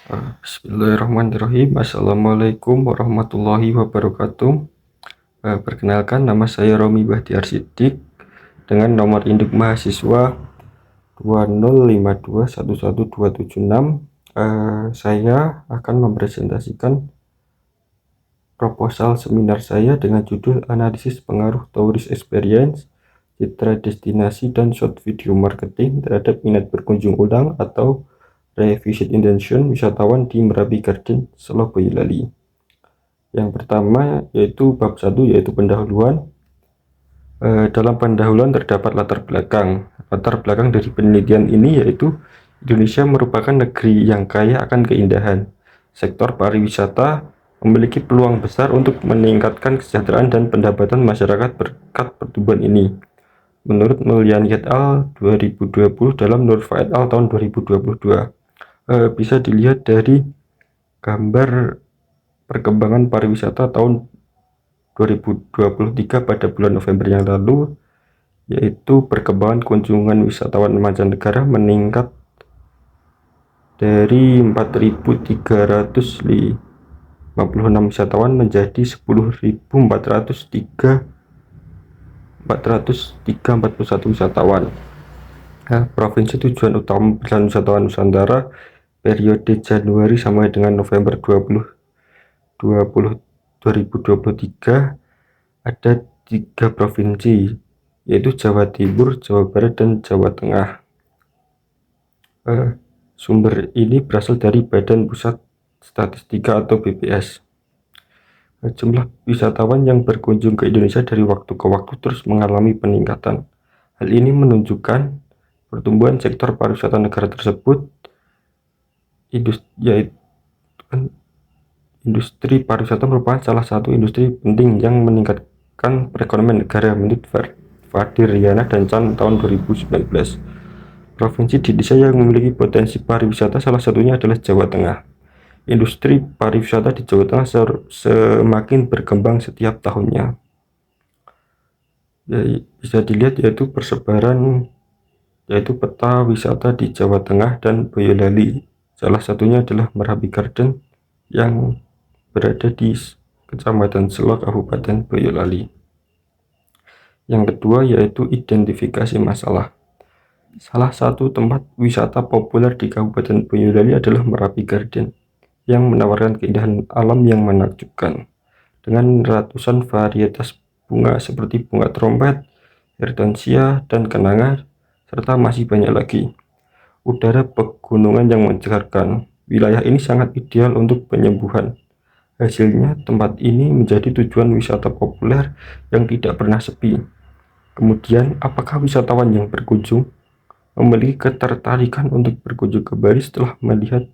Bismillahirrahmanirrahim. Assalamualaikum warahmatullahi wabarakatuh. Perkenalkan, nama saya Romi Bahtiar Siddiq dengan nomor induk mahasiswa 205211276. Saya akan mempresentasikan proposal seminar saya dengan judul Analisis Pengaruh Tourist Experience, Citra Destinasi dan Short Video Marketing terhadap minat berkunjung ulang atau Revisit Intention wisatawan di Merapi Garden, Selo, Boyolali. Yang pertama yaitu bab 1, yaitu pendahuluan. Dalam pendahuluan terdapat latar belakang. Latar belakang dari penelitian ini yaitu Indonesia merupakan negeri yang kaya akan keindahan. Sektor pariwisata memiliki peluang besar untuk meningkatkan kesejahteraan dan pendapatan masyarakat berkat pertumbuhan ini. Menurut Mulyani et al. 2020 dalam Nurfa et al. Tahun 2022. Bisa dilihat dari gambar perkembangan pariwisata tahun 2023 pada bulan November yang lalu, yaitu perkembangan kunjungan wisatawan mancanegara meningkat dari 4.356 wisatawan menjadi 10.441 wisatawan. Provinsi tujuan utama perjalanan wisatawan Nusantara periode Januari sampai dengan November 2023 ada 3 provinsi, yaitu Jawa Timur, Jawa Barat, dan Jawa Tengah. Sumber ini berasal dari Badan Pusat Statistika atau BPS. Jumlah wisatawan yang berkunjung ke Indonesia dari waktu ke waktu terus mengalami peningkatan. Hal ini menunjukkan pertumbuhan sektor pariwisata negara tersebut, industri pariwisata merupakan salah satu industri penting yang meningkatkan perekonomian negara menurut Fadiriana dan Chan tahun 2019. Provinsi di Indonesia yang memiliki potensi pariwisata salah satunya adalah Jawa Tengah. Industri pariwisata di Jawa Tengah semakin berkembang setiap tahunnya. Bisa dilihat yaitu persebaran peta wisata di Jawa Tengah dan Boyolali. Salah satunya adalah Merapi Garden yang berada di Kecamatan Selo, Kabupaten Boyolali. Yang kedua yaitu identifikasi masalah. Salah satu tempat wisata populer di Kabupaten Boyolali adalah Merapi Garden yang menawarkan keindahan alam yang menakjubkan dengan ratusan varietas bunga seperti bunga trompet, hortensia, dan kenanga, serta masih banyak lagi. Udara pegunungan yang menyegarkan. Wilayah ini sangat ideal untuk penyembuhan. Hasilnya, tempat ini menjadi tujuan wisata populer yang tidak pernah sepi. Kemudian, apakah wisatawan yang berkunjung memiliki ketertarikan untuk berkunjung kembali setelah melihat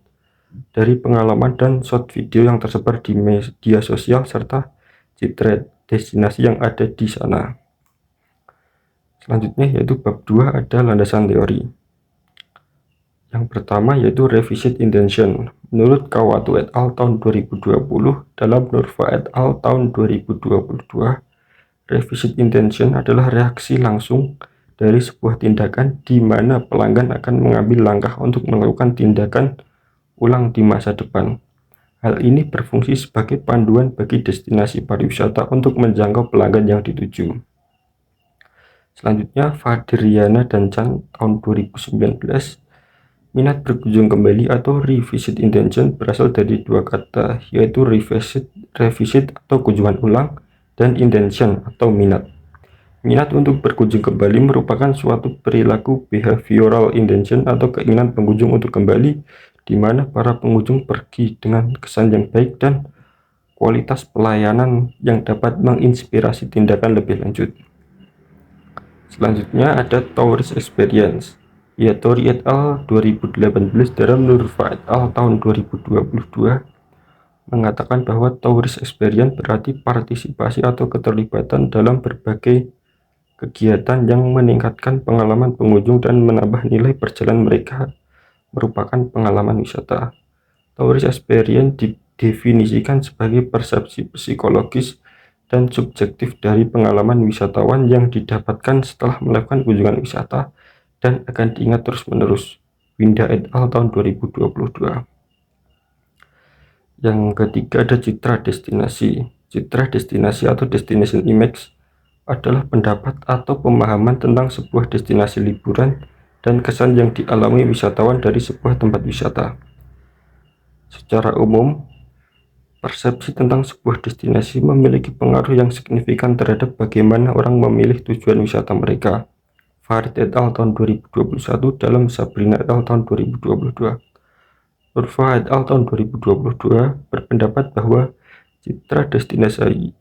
dari pengalaman dan short video yang tersebar di media sosial serta citra destinasi yang ada di sana? Selanjutnya yaitu bab 2, ada landasan teori. Yang pertama yaitu Revisit Intention. Menurut Kawatu et al. Tahun 2020 dalam Nurfa et al. Tahun 2022, Revisit Intention adalah reaksi langsung dari sebuah tindakan di mana pelanggan akan mengambil langkah untuk melakukan tindakan ulang di masa depan. Hal ini berfungsi sebagai panduan bagi destinasi pariwisata untuk menjangkau pelanggan yang dituju. Selanjutnya, Fadiriana dan Chan tahun 2019. Minat berkunjung kembali atau revisit intention berasal dari 2 kata, yaitu revisit atau kunjungan ulang, dan intention atau minat. Minat untuk berkunjung kembali merupakan suatu perilaku behavioral intention atau keinginan pengunjung untuk kembali, di mana para pengunjung pergi dengan kesan yang baik dan kualitas pelayanan yang dapat menginspirasi tindakan lebih lanjut. Selanjutnya ada Tourist Experience. Yatori et al. 2018 dalam Nurfa et al. Tahun 2022 mengatakan bahwa Tourist Experience berarti partisipasi atau keterlibatan dalam berbagai kegiatan yang meningkatkan pengalaman pengunjung dan menambah nilai perjalanan mereka, merupakan pengalaman wisata. Tourist Experience didefinisikan sebagai persepsi psikologis dan subjektif dari pengalaman wisatawan yang didapatkan setelah melakukan kunjungan wisata dan akan diingat terus-menerus. Winda et al. Tahun 2022. Yang ketiga ada citra destinasi. Citra destinasi atau destination image adalah pendapat atau pemahaman tentang sebuah destinasi liburan dan kesan yang dialami wisatawan dari sebuah tempat wisata. Secara umum, persepsi tentang sebuah destinasi memiliki pengaruh yang signifikan terhadap bagaimana orang memilih tujuan wisata mereka. Farid et al. Tahun 2021 dalam Sabrina et al. Tahun 2022. Nurfa et al. Tahun 2022 berpendapat bahwa citra destinasi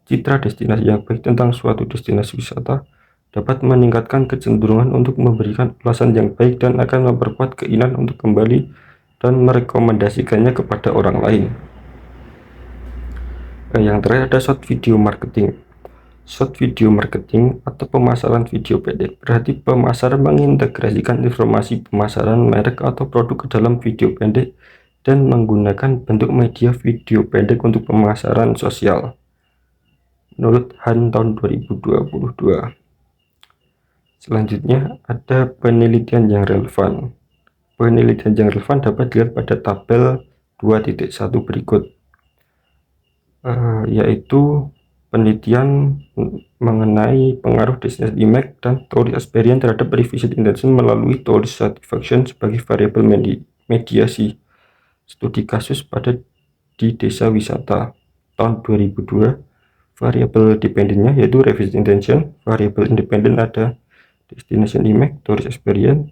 yang baik tentang suatu destinasi wisata dapat meningkatkan kecenderungan untuk memberikan ulasan yang baik dan akan memperkuat keinginan untuk kembali dan merekomendasikannya kepada orang lain. Yang terakhir ada short video marketing. Short video marketing atau pemasaran video pendek berarti pemasar mengintegrasikan informasi pemasaran merek atau produk ke dalam video pendek dan menggunakan bentuk media video pendek untuk pemasaran sosial. Menurut Han tahun 2022. Selanjutnya ada penelitian yang relevan. Penelitian yang relevan dapat dilihat pada tabel 2.1 berikut, yaitu penelitian mengenai pengaruh destination image dan tourist experience terhadap revisit intention melalui tourist satisfaction sebagai variabel mediasi. Studi kasus di desa wisata tahun 2002. Variabel dependennya yaitu revisit intention, variabel independen ada destination image, tourist experience,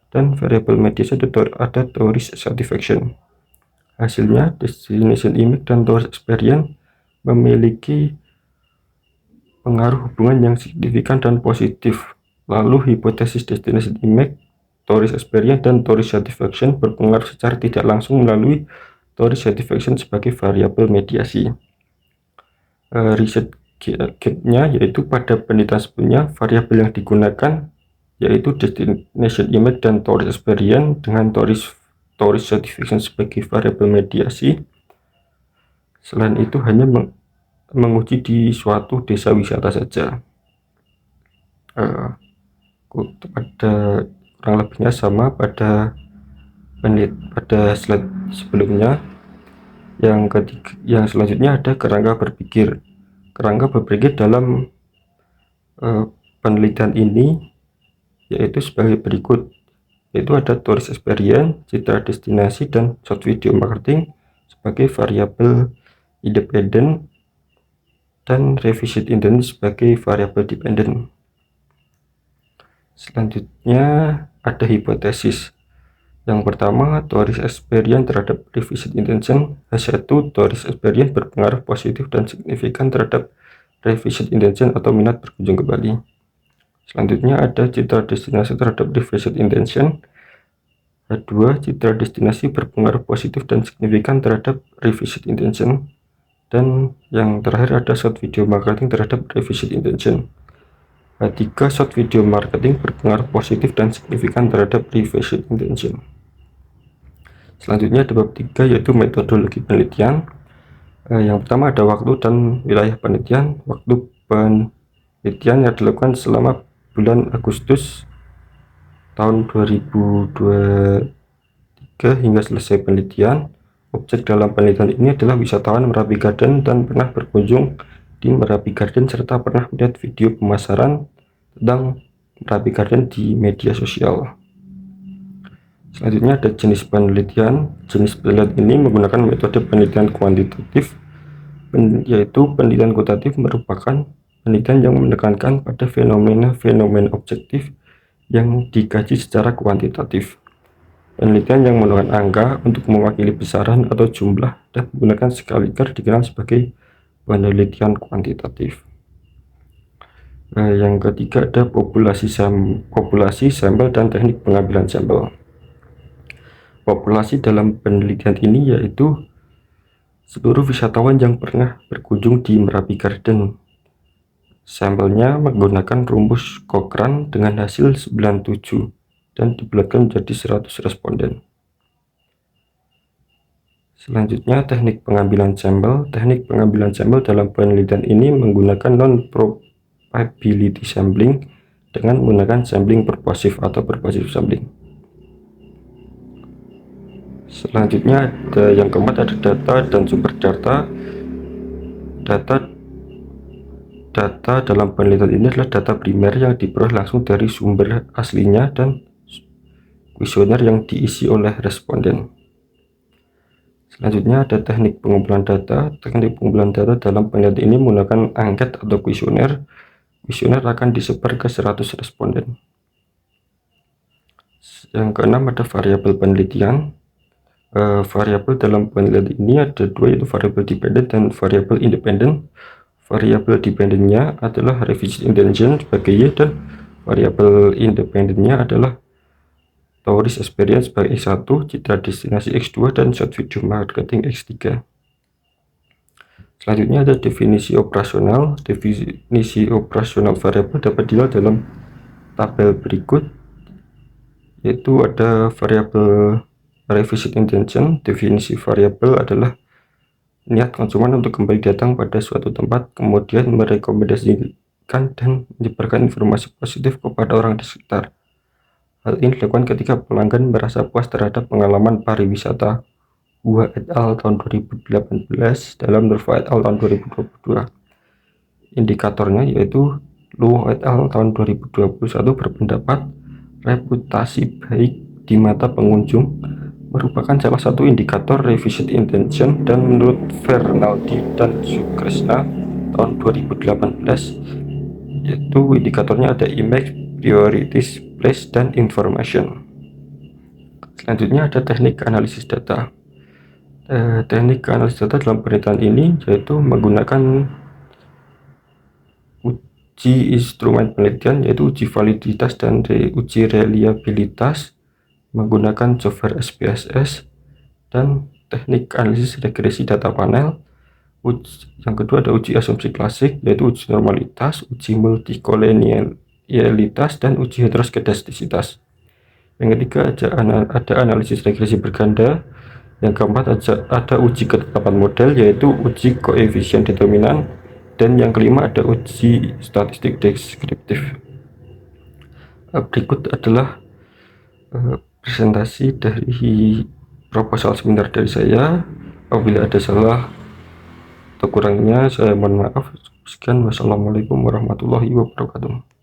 dan variabel mediasi ada tourist satisfaction. Hasilnya, destination image dan tourist experience memiliki pengaruh hubungan yang signifikan dan positif. Lalu hipotesis destination image, tourist experience, dan tourist satisfaction berpengaruh secara tidak langsung melalui tourist satisfaction sebagai variabel mediasi. Riset gap-nya yaitu pada penelitian sebelumnya variabel yang digunakan yaitu destination image dan tourist experience dengan tourist satisfaction sebagai variabel mediasi. Selain itu hanya menguji di suatu desa wisata saja. Pada kurang lebihnya sama pada slide sebelumnya. Yang selanjutnya ada kerangka berpikir. Kerangka berpikir dalam penelitian ini yaitu sebagai berikut, yaitu ada tourist experience, citra destinasi, dan short video marketing sebagai variabel independen dan revisit intention sebagai variabel dependen. Selanjutnya ada hipotesis. Yang pertama, tourist experience terhadap revisit intention. H1, tourist experience berpengaruh positif dan signifikan terhadap revisit intention atau minat berkunjung kembali. Selanjutnya ada citra destinasi terhadap revisit intention. H2, citra destinasi berpengaruh positif dan signifikan terhadap revisit intention. Dan yang terakhir ada short video marketing terhadap revisit intention. H3, short video marketing berpengaruh positif dan signifikan terhadap revisit intention. Selanjutnya ada bab 3 yaitu metodologi penelitian. Yang pertama ada waktu dan wilayah penelitian. Waktu penelitian yang dilakukan selama bulan Agustus tahun 2023 hingga selesai penelitian. Objek dalam penelitian ini adalah wisatawan Merapi Garden dan pernah berkunjung di Merapi Garden serta pernah melihat video pemasaran tentang Merapi Garden di media sosial. Selanjutnya ada jenis penelitian. Jenis penelitian ini menggunakan metode penelitian kuantitatif, yaitu penelitian kuantitatif merupakan penelitian yang menekankan pada fenomena-fenomena objektif yang dikaji secara kuantitatif. Penelitian yang menggunakan angka untuk mewakili besaran atau jumlah dan menggunakan skala Likert dikenal sebagai penelitian kuantitatif. Yang ketiga ada populasi sampel dan teknik pengambilan sampel. Populasi dalam penelitian ini yaitu seluruh wisatawan yang pernah berkunjung di Merapi Garden. Sampelnya menggunakan rumus Cochrane dengan hasil 97 dan dibulatkan menjadi 100 responden. Selanjutnya teknik pengambilan sampel. Teknik pengambilan sampel dalam penelitian ini menggunakan non-probability sampling dengan menggunakan sampling pervasif atau pervasive sampling. Selanjutnya ada yang keempat, ada data dan sumber data. Data dalam penelitian ini adalah data primer yang diperoleh langsung dari sumber aslinya dan kuesioner yang diisi oleh responden. Selanjutnya ada teknik pengumpulan data. Teknik pengumpulan data dalam penelitian ini menggunakan angket atau kuesioner. Kuesioner akan disebar ke 100 responden. Yang keenam ada variabel penelitian. Variabel dalam penelitian ini ada dua, yaitu variabel dependent dan variabel independent. Variabel dependennya adalah revision intention sebagai Y, dan variabel independennya adalah tourist experience sebagai X1, citra destinasi X2, dan short video marketing X3. Selanjutnya ada definisi operasional. Definisi operasional variabel dapat dilihat dalam tabel berikut, yaitu ada variabel revisit intention. Definisi variabel adalah niat konsumen untuk kembali datang pada suatu tempat, kemudian merekomendasikan dan menyebarkan informasi positif kepada orang di sekitar. Hal ini dilakukan ketika pelanggan merasa puas terhadap pengalaman pariwisata. Hua et al. Tahun 2018 dalam Nurfa et al. Tahun 2022. Indikatornya yaitu Luo et al. Tahun 2021 berpendapat reputasi baik di mata pengunjung merupakan salah satu indikator revisit intention, dan menurut Fernaldi dan Sukrishna tahun 2018 yaitu indikatornya ada image, priorities, place, dan information. Selanjutnya ada teknik analisis data. Teknik analisis data dalam penelitian ini yaitu menggunakan uji instrumen penelitian, yaitu uji validitas dan uji reliabilitas menggunakan software SPSS, dan teknik analisis regresi data panel. Yang kedua ada uji asumsi klasik, yaitu uji normalitas, uji multikolenialitas, dan uji heteroskedastisitas. Yang ketiga ada analisis regresi berganda. Yang keempat ada uji ketetapan model, yaitu uji koefisien determinan. Dan yang kelima ada uji statistik deskriptif. Berikut adalah presentasi dari proposal seminar dari saya. Apabila ada salah atau kurangnya saya mohon maaf. Sekian, wassalamualaikum warahmatullahi wabarakatuh.